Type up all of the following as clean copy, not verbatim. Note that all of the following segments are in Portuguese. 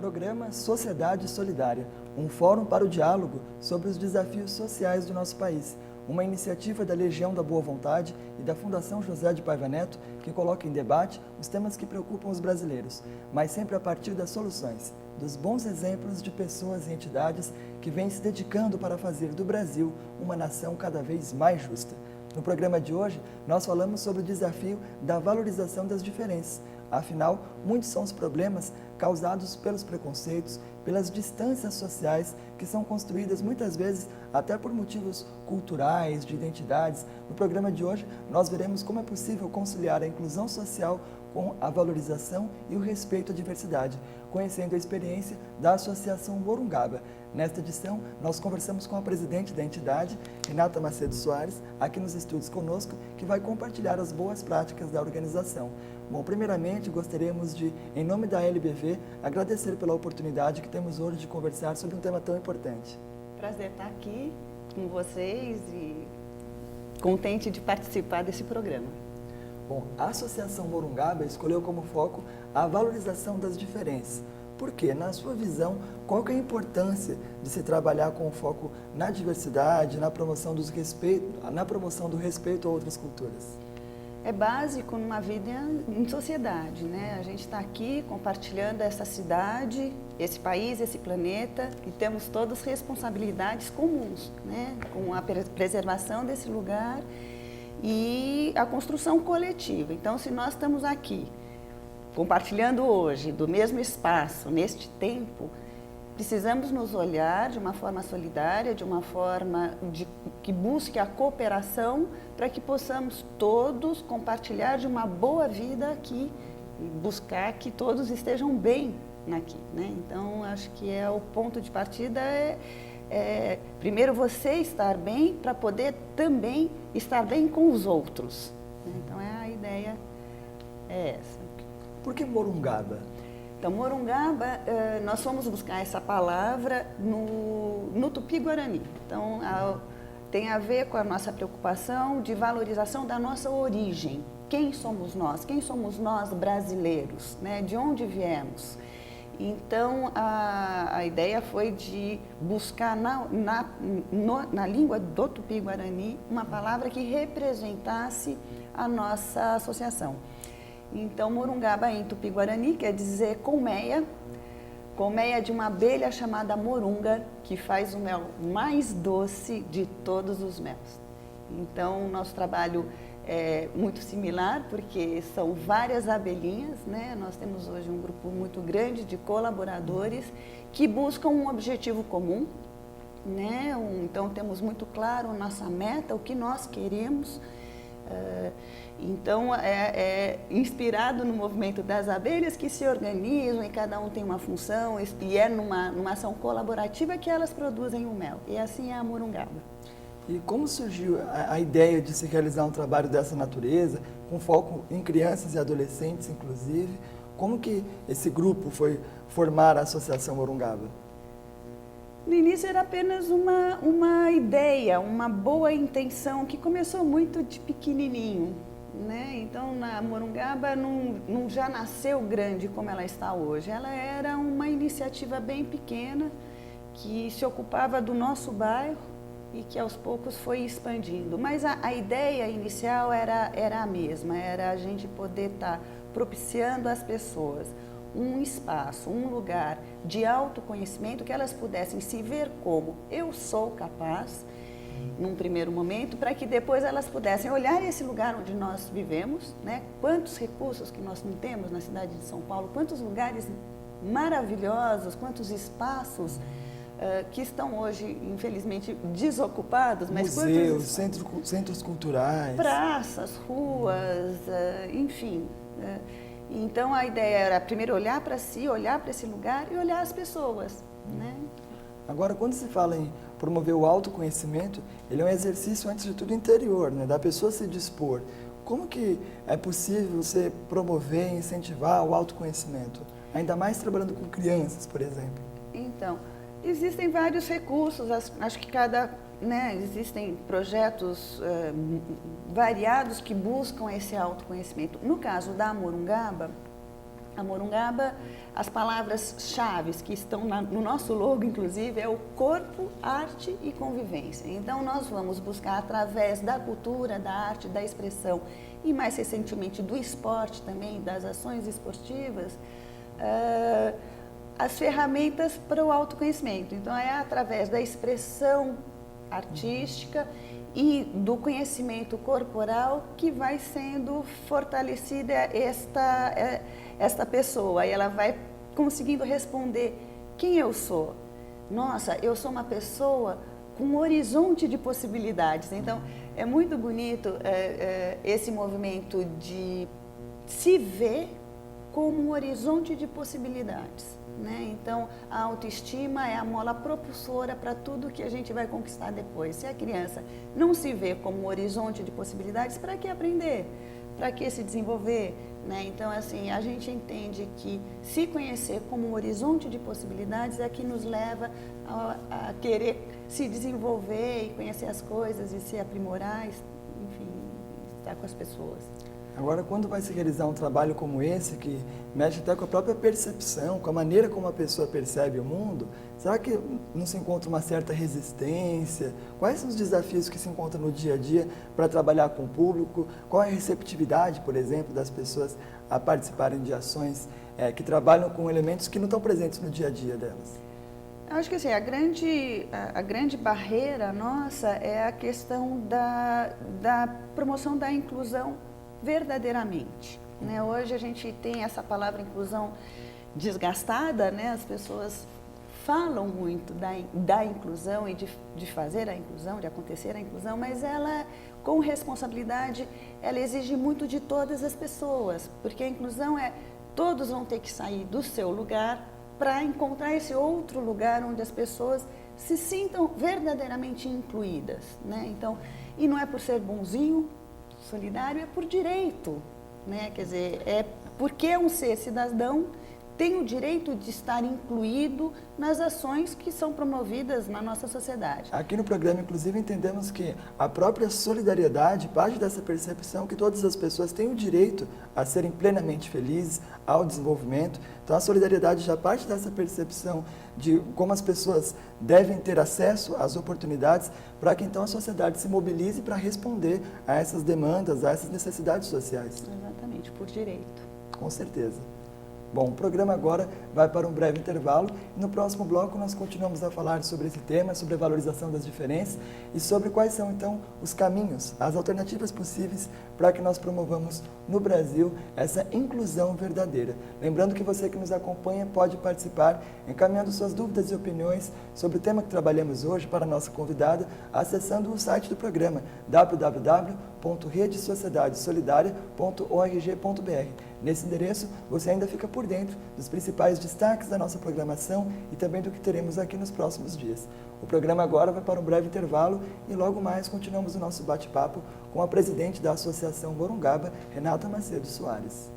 programa Sociedade Solidária, um fórum para o diálogo sobre os desafios sociais do nosso país. Uma iniciativa da Legião da Boa Vontade e da Fundação José de Paiva Neto que coloca em debate os temas que preocupam os brasileiros, mas sempre a partir das soluções, dos bons exemplos de pessoas e entidades que vêm se dedicando para fazer do Brasil uma nação cada vez mais justa. No programa de hoje, nós falamos sobre o desafio da valorização das diferenças. Afinal, muitos são os problemas causados pelos preconceitos, pelas distâncias sociais que são construídas muitas vezes até por motivos culturais, de identidades. No programa de hoje, nós veremos como é possível conciliar a inclusão social com a valorização e o respeito à diversidade, conhecendo a experiência da Associação Morungaba. Nesta edição, nós conversamos com a presidente da entidade, Renata Macedo Soares, aqui nos estúdios conosco, que vai compartilhar as boas práticas da organização. Bom, primeiramente, gostaríamos de, em nome da LBV, agradecer pela oportunidade que temos hoje de conversar sobre um tema tão importante. Prazer estar aqui com vocês e contente de participar desse programa. Bom, a Associação Morungaba escolheu como foco a valorização das diferenças. Por quê? Na sua visão, qual que é a importância de se trabalhar com foco na diversidade, na promoção do respeito a outras culturas? É básico numa vida em sociedade, né? A gente está aqui compartilhando essa cidade, esse país, esse planeta e temos todas responsabilidades comuns, né? Com a preservação desse lugar e a construção coletiva. Então, se nós estamos aqui compartilhando hoje do mesmo espaço, neste tempo, precisamos nos olhar de uma forma solidária, de uma forma que busque a cooperação para que possamos todos compartilhar de uma boa vida aqui e buscar que todos estejam bem aqui, né? Então, acho que o ponto de partida primeiro você estar bem para poder também estar bem com os outros, né? Então, a ideia é essa. Por que Morungaba? Então, Morungaba, nós fomos buscar essa palavra no Tupi-Guarani. Então, tem a ver com a nossa preocupação de valorização da nossa origem. Quem somos nós? Quem somos nós brasileiros, né? De onde viemos? Então, a ideia foi de buscar na língua do Tupi-Guarani uma palavra que representasse a nossa associação. Então, Morungaba em Tupi-Guarani quer dizer colmeia de uma abelha chamada morunga, que faz o mel mais doce de todos os mels. Então, o nosso trabalho é muito similar, porque são várias abelhinhas, né? Nós temos hoje um grupo muito grande de colaboradores que buscam um objetivo comum, né? Então, temos muito claro nossa meta, o que nós queremos. Então, inspirado no movimento das abelhas que se organizam e cada um tem uma função e é numa ação colaborativa que elas produzem o mel. E assim é a Morungaba. E como surgiu a ideia de se realizar um trabalho dessa natureza, com foco em crianças e adolescentes, inclusive? Como que esse grupo foi formar a Associação Morungaba? No início era apenas uma ideia, uma boa intenção que começou muito de pequenininho, né? Então, a Morungaba não já nasceu grande como ela está hoje. Ela era uma iniciativa bem pequena que se ocupava do nosso bairro e que aos poucos foi expandindo. Mas a ideia inicial era a mesma, era a gente poder estar propiciando às pessoas um espaço, um lugar de autoconhecimento que elas pudessem se ver como eu sou capaz, num primeiro momento, para que depois elas pudessem olhar esse lugar onde nós vivemos, né? Quantos recursos que nós não temos na cidade de São Paulo, quantos lugares maravilhosos, quantos espaços que estão hoje, infelizmente, desocupados. Mas museus, centros culturais. Praças, ruas, enfim. Então, a ideia era primeiro olhar para si, olhar para esse lugar e olhar as pessoas, né? Agora, quando se fala em promover o autoconhecimento, ele é um exercício, antes de tudo, interior, né? Da pessoa se dispor. Como que é possível você promover e incentivar o autoconhecimento? Ainda mais trabalhando com crianças, por exemplo. Então, existem vários recursos, acho que existem projetos variados que buscam esse autoconhecimento. No caso da Morungaba, a Morungaba as palavras-chave que estão no nosso logo, inclusive, é o corpo, arte e convivência. Então, nós vamos buscar, através da cultura, da arte, da expressão e, mais recentemente, do esporte também, das ações esportivas, as ferramentas para o autoconhecimento. Então, é através da expressão artística e do conhecimento corporal que vai sendo fortalecida esta pessoa. E ela vai conseguindo responder quem eu sou. Nossa, eu sou uma pessoa com um horizonte de possibilidades. Então, é muito bonito esse movimento de se ver como um horizonte de possibilidades. Né? Então, a autoestima é a mola propulsora para tudo que a gente vai conquistar depois. Se a criança não se vê como um horizonte de possibilidades, para que aprender? Para que se desenvolver? Né? Então, assim, a gente entende que se conhecer como um horizonte de possibilidades é que nos leva a querer se desenvolver e conhecer as coisas e se aprimorar, enfim, estar com as pessoas. Agora, quando vai se realizar um trabalho como esse, que mexe até com a própria percepção, com a maneira como a pessoa percebe o mundo, será que não se encontra uma certa resistência? Quais são os desafios que se encontram no dia a dia para trabalhar com o público? Qual é a receptividade, por exemplo, das pessoas a participarem de ações que trabalham com elementos que não estão presentes no dia a dia delas? Eu acho que assim, a grande barreira nossa é a questão da promoção da inclusão verdadeiramente. Né? Hoje a gente tem essa palavra inclusão desgastada, né? As pessoas falam muito da inclusão e de fazer a inclusão, de acontecer a inclusão, mas ela, com responsabilidade, ela exige muito de todas as pessoas, porque a inclusão todos vão ter que sair do seu lugar para encontrar esse outro lugar onde as pessoas se sintam verdadeiramente incluídas. Né? Então, e não é por ser bonzinho, solidário, é por direito, né? Quer dizer, é porque um ser cidadão tem o direito de estar incluído nas ações que são promovidas na nossa sociedade. Aqui no programa, inclusive, entendemos que a própria solidariedade parte dessa percepção que todas as pessoas têm o direito a serem plenamente felizes, ao desenvolvimento. Então, a solidariedade já parte dessa percepção de como as pessoas devem ter acesso às oportunidades para que, então, a sociedade se mobilize para responder a essas demandas, a essas necessidades sociais. Exatamente, por direito. Com certeza. Bom, o programa agora vai para um breve intervalo e no próximo bloco nós continuamos a falar sobre esse tema, sobre a valorização das diferenças e sobre quais são então os caminhos, as alternativas possíveis para que nós promovamos no Brasil essa inclusão verdadeira. Lembrando que você que nos acompanha pode participar encaminhando suas dúvidas e opiniões sobre o tema que trabalhamos hoje para a nossa convidada, acessando o site do programa www.redesociedadesolidaria.org.br. Nesse endereço, você ainda fica por dentro dos principais destaques da nossa programação e também do que teremos aqui nos próximos dias. O programa agora vai para um breve intervalo e logo mais continuamos o nosso bate-papo com a presidente da Associação Morungaba, Renata Macedo Soares.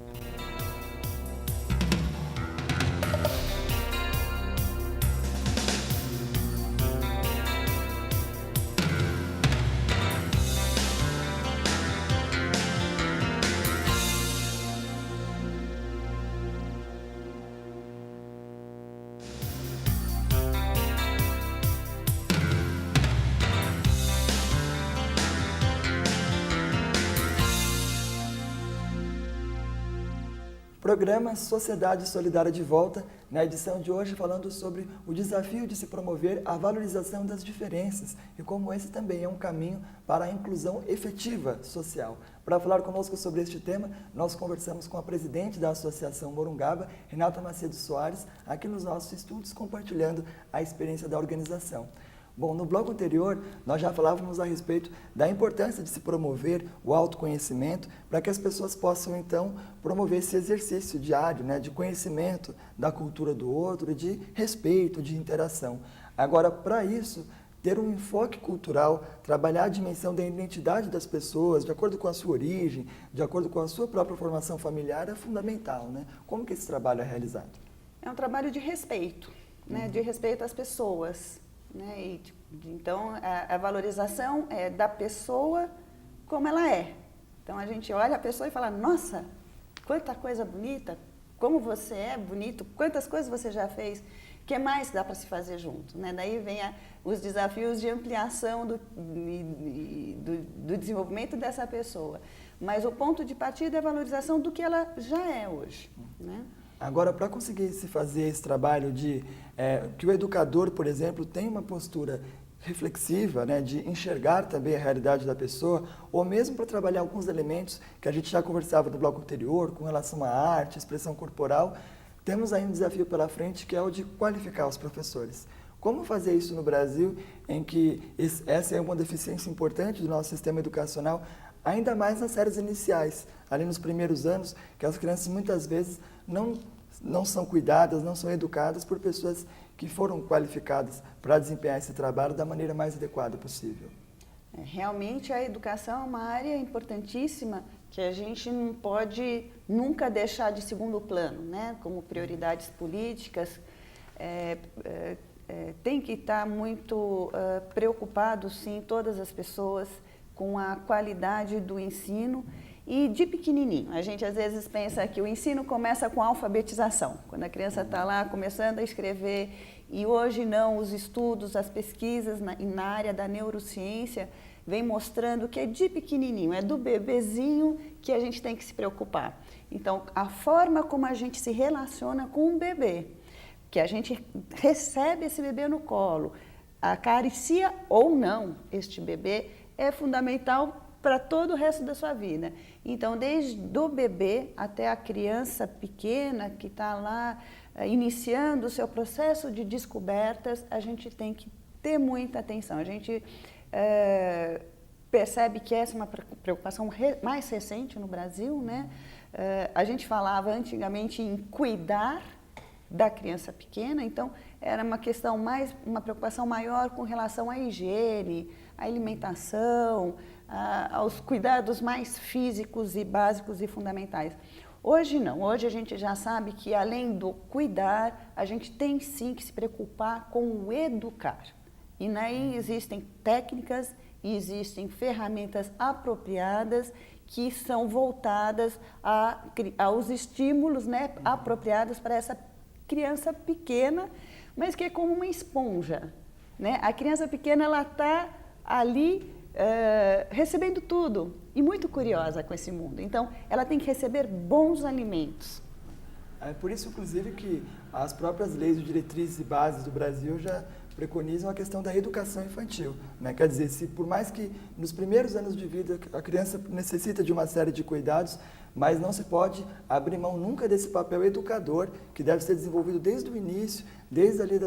Programa Sociedade Solidária de volta, na edição de hoje falando sobre o desafio de se promover a valorização das diferenças e como esse também é um caminho para a inclusão efetiva social. Para falar conosco sobre este tema, nós conversamos com a presidente da Associação Morungaba, Renata Macedo Soares, aqui nos nossos estúdios, compartilhando a experiência da organização. Bom, no bloco anterior, nós já falávamos a respeito da importância de se promover o autoconhecimento para que as pessoas possam, então, promover esse exercício diário, né, de conhecimento da cultura do outro e de respeito, de interação. Agora, para isso, ter um enfoque cultural, trabalhar a dimensão da identidade das pessoas, de acordo com a sua origem, de acordo com a sua própria formação familiar, é fundamental, né? Como que esse trabalho é realizado? É um trabalho de respeito, né, de respeito às pessoas. Né? Então, a valorização é da pessoa como ela é. Então, a gente olha a pessoa e fala, nossa, quanta coisa bonita, como você é bonito, quantas coisas você já fez, o que mais dá para se fazer junto, né? Daí vem os desafios de ampliação do desenvolvimento dessa pessoa. Mas o ponto de partida é a valorização do que ela já é hoje, né? Agora, para conseguir se fazer esse trabalho de que o educador, por exemplo, tem uma postura reflexiva, né, de enxergar também a realidade da pessoa, ou mesmo para trabalhar alguns elementos que a gente já conversava no bloco anterior, com relação à arte, expressão corporal, temos aí um desafio pela frente que é o de qualificar os professores. Como fazer isso no Brasil, em que essa é uma deficiência importante do nosso sistema educacional, ainda mais nas séries iniciais, ali nos primeiros anos, que as crianças muitas vezes não são cuidadas, não são educadas por pessoas que foram qualificadas para desempenhar esse trabalho da maneira mais adequada possível. Realmente a educação é uma área importantíssima que a gente não pode nunca deixar de segundo plano, né? Como prioridades políticas. Tem que estar muito preocupado, sim, todas as pessoas com a qualidade do ensino e de pequenininho. A gente às vezes pensa que o ensino começa com a alfabetização, quando a criança está lá começando a escrever, e hoje não, os estudos, as pesquisas na área da neurociência vem mostrando que é de pequenininho, é do bebezinho que a gente tem que se preocupar. Então, a forma como a gente se relaciona com um bebê, que a gente recebe esse bebê no colo, acaricia ou não este bebê, é fundamental para todo o resto da sua vida. Então, desde o bebê até a criança pequena que está lá iniciando o seu processo de descobertas, a gente tem que ter muita atenção. A gente percebe que essa é uma preocupação mais recente no Brasil, né? A gente falava antigamente em cuidar da criança pequena, então era uma preocupação maior com relação à higiene, à alimentação, aos cuidados mais físicos e básicos e fundamentais. Hoje não, hoje a gente já sabe que além do cuidar, a gente tem sim que se preocupar com o educar. E aí existem técnicas e existem ferramentas apropriadas que são voltadas aos estímulos, né, apropriados para essa criança pequena, mas que é como uma esponja, né? A criança pequena, ela está ali recebendo tudo e muito curiosa com esse mundo. Então, ela tem que receber bons alimentos. É por isso, inclusive, que as próprias leis de diretrizes e bases do Brasil já preconizam a questão da educação infantil, né? Quer dizer, se por mais que nos primeiros anos de vida a criança necessita de uma série de cuidados, mas não se pode abrir mão nunca desse papel educador que deve ser desenvolvido desde o início, desde ali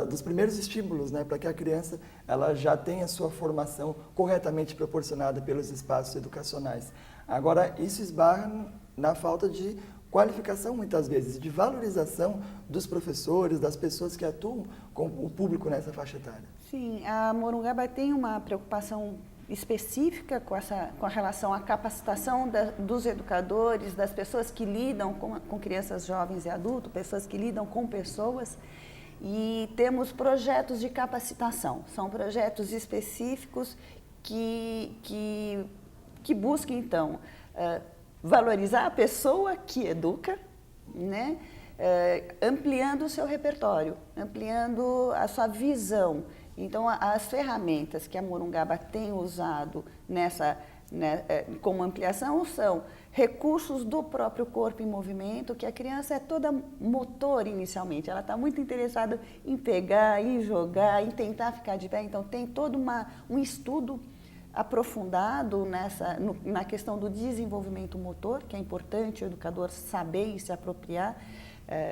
dos primeiros estímulos, né? Para que a criança ela já tenha sua formação corretamente proporcionada pelos espaços educacionais. Agora, isso esbarra na falta de qualificação, muitas vezes, de valorização dos professores, das pessoas que atuam com o público nessa faixa etária. Sim, a Morungaba tem uma preocupação específica com a relação à capacitação dos educadores, das pessoas que lidam com crianças, jovens e adultos, pessoas que lidam com pessoas, e temos projetos de capacitação. São projetos específicos que buscam, então, valorizar a pessoa que educa, né? Ampliando o seu repertório, ampliando a sua visão. Então, as ferramentas que a Morungaba tem usado como ampliação são recursos do próprio corpo em movimento, que a criança é toda motor inicialmente, ela está muito interessada em pegar, em jogar, em tentar ficar de pé, então tem todo um estudo aprofundado na questão do desenvolvimento motor, que é importante o educador saber e se apropriar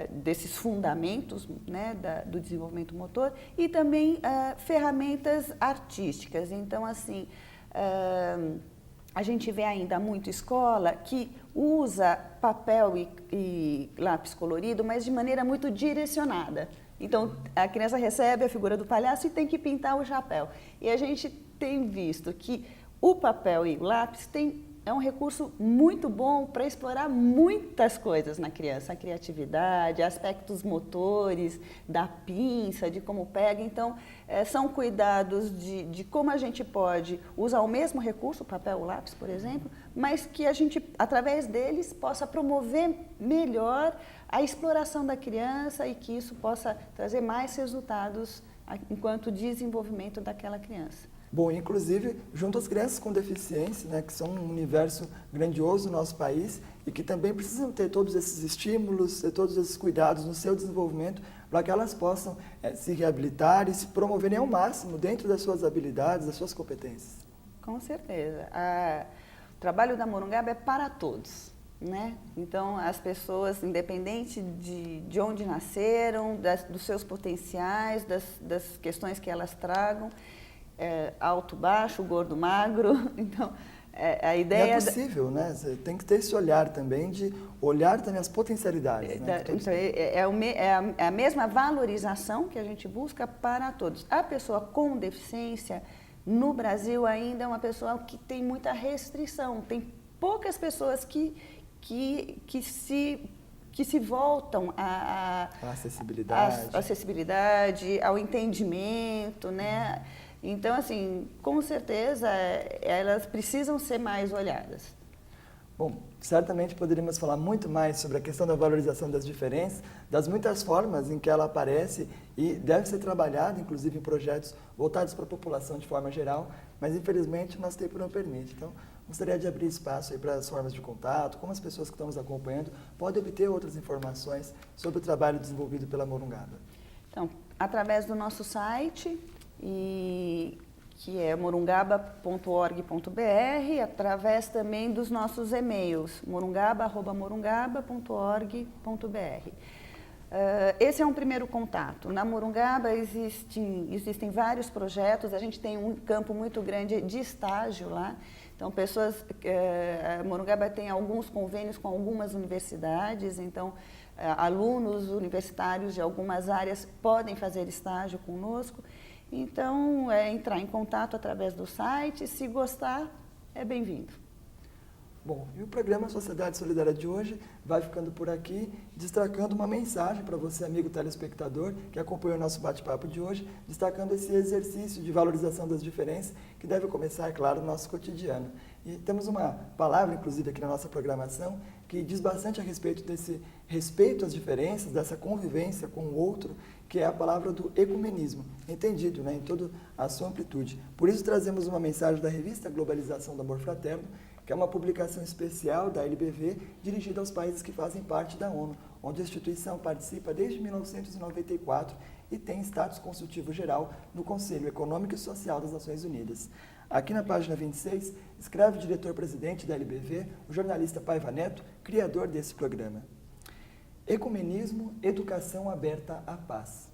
desses fundamentos, né, do desenvolvimento motor, e também ferramentas artísticas. Então, assim, a gente vê ainda muito escola que usa papel e lápis colorido, mas de maneira muito direcionada. Então, a criança recebe a figura do palhaço e tem que pintar o chapéu. E a gente tem visto que o papel e o lápis têm é um recurso muito bom para explorar muitas coisas na criança, a criatividade, aspectos motores, da pinça, de como pega. Então, são cuidados de como a gente pode usar o mesmo recurso, o papel ou lápis, por exemplo, mas que a gente, através deles, possa promover melhor a exploração da criança e que isso possa trazer mais resultados enquanto desenvolvimento daquela criança. Bom, inclusive, junto às crianças com deficiência, né, que são um universo grandioso no nosso país e que também precisam ter todos esses estímulos, ter todos esses cuidados no seu desenvolvimento para que elas possam se reabilitar e se promoverem ao máximo dentro das suas habilidades, das suas competências. Com certeza. O trabalho da Morungaba é para todos, né? Então, as pessoas, independente de onde nasceram, dos seus potenciais, das questões que elas tragam, alto, baixo, gordo, magro, então a ideia... É possível, né? Você tem que ter esse olhar também, de olhar também as potencialidades. Né? Então, é a mesma valorização que a gente busca para todos. A pessoa com deficiência, no Brasil, ainda é uma pessoa que tem muita restrição, tem poucas pessoas que se voltam à acessibilidade, ao entendimento, né? Então, assim, com certeza, elas precisam ser mais olhadas. Bom, certamente poderíamos falar muito mais sobre a questão da valorização das diferenças, das muitas formas em que ela aparece e deve ser trabalhada, inclusive em projetos voltados para a população de forma geral, mas infelizmente o nosso tempo não permite. Então, gostaria de abrir espaço aí para as formas de contato, como as pessoas que estão nos acompanhando podem obter outras informações sobre o trabalho desenvolvido pela Morungaba. Então, através do nosso site, que é morungaba.org.br, através também dos nossos e-mails, morungaba@morungaba.org.br. Esse é um primeiro contato. Na Morungaba existem vários projetos, a gente tem um campo muito grande de estágio lá. Então, a Morungaba tem alguns convênios com algumas universidades, então alunos universitários de algumas áreas podem fazer estágio conosco. Então, entrar em contato através do site, se gostar, é bem-vindo. Bom, e o programa Sociedade Solidária de hoje vai ficando por aqui, destacando uma mensagem para você, amigo telespectador, que acompanhou o nosso bate-papo de hoje, destacando esse exercício de valorização das diferenças, que deve começar, é claro, no nosso cotidiano. E temos uma palavra, inclusive, aqui na nossa programação, que diz bastante a respeito desse respeito às diferenças, dessa convivência com o outro, que é a palavra do ecumenismo, entendido, né, em toda a sua amplitude. Por isso trazemos uma mensagem da revista Globalização do Amor Fraterno, que é uma publicação especial da LBV dirigida aos países que fazem parte da ONU, onde a instituição participa desde 1994 e tem status consultivo geral no Conselho Econômico e Social das Nações Unidas. Aqui na página 26, escreve o diretor-presidente da LBV, o jornalista Paiva Neto, criador desse programa. Ecumenismo, educação aberta à paz.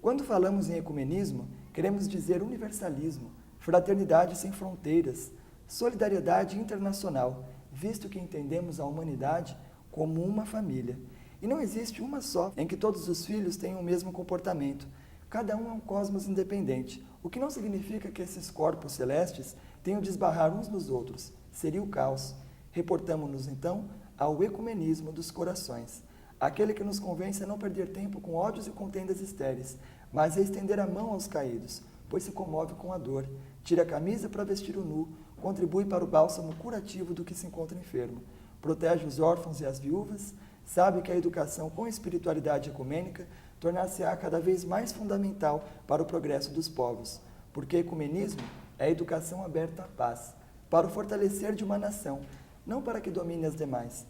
Quando falamos em ecumenismo, queremos dizer universalismo, fraternidade sem fronteiras, solidariedade internacional, visto que entendemos a humanidade como uma família. E não existe uma só em que todos os filhos tenham o mesmo comportamento. Cada um é um cosmos independente, o que não significa que esses corpos celestes tenham de esbarrar uns nos outros. Seria o caos. Reportamo-nos, então, ao ecumenismo dos corações. Aquele que nos convence a não perder tempo com ódios e contendas estéreis, mas a estender a mão aos caídos, pois se comove com a dor, tira a camisa para vestir o nu, contribui para o bálsamo curativo do que se encontra enfermo, protege os órfãos e as viúvas, sabe que a educação com espiritualidade ecumênica tornar-se-á cada vez mais fundamental para o progresso dos povos, porque ecumenismo é a educação aberta à paz, para o fortalecer de uma nação, não para que domine as demais.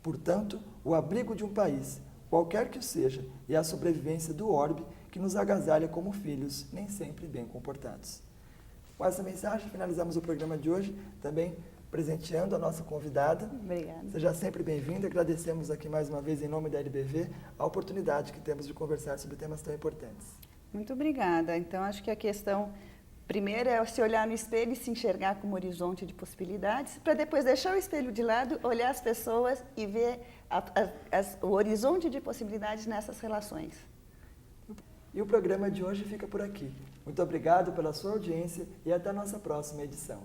Portanto, o abrigo de um país, qualquer que o seja, e a sobrevivência do orbe que nos agasalha como filhos, nem sempre bem comportados. Com essa mensagem, finalizamos o programa de hoje, também presenteando a nossa convidada. Obrigada. Seja sempre bem-vinda. Agradecemos aqui mais uma vez, em nome da LBV, a oportunidade que temos de conversar sobre temas tão importantes. Muito obrigada. Então, acho que a questão primeiro é se olhar no espelho e se enxergar como horizonte de possibilidades, para depois deixar o espelho de lado, olhar as pessoas e ver o horizonte de possibilidades nessas relações. E o programa de hoje fica por aqui. Muito obrigado pela sua audiência e até a nossa próxima edição.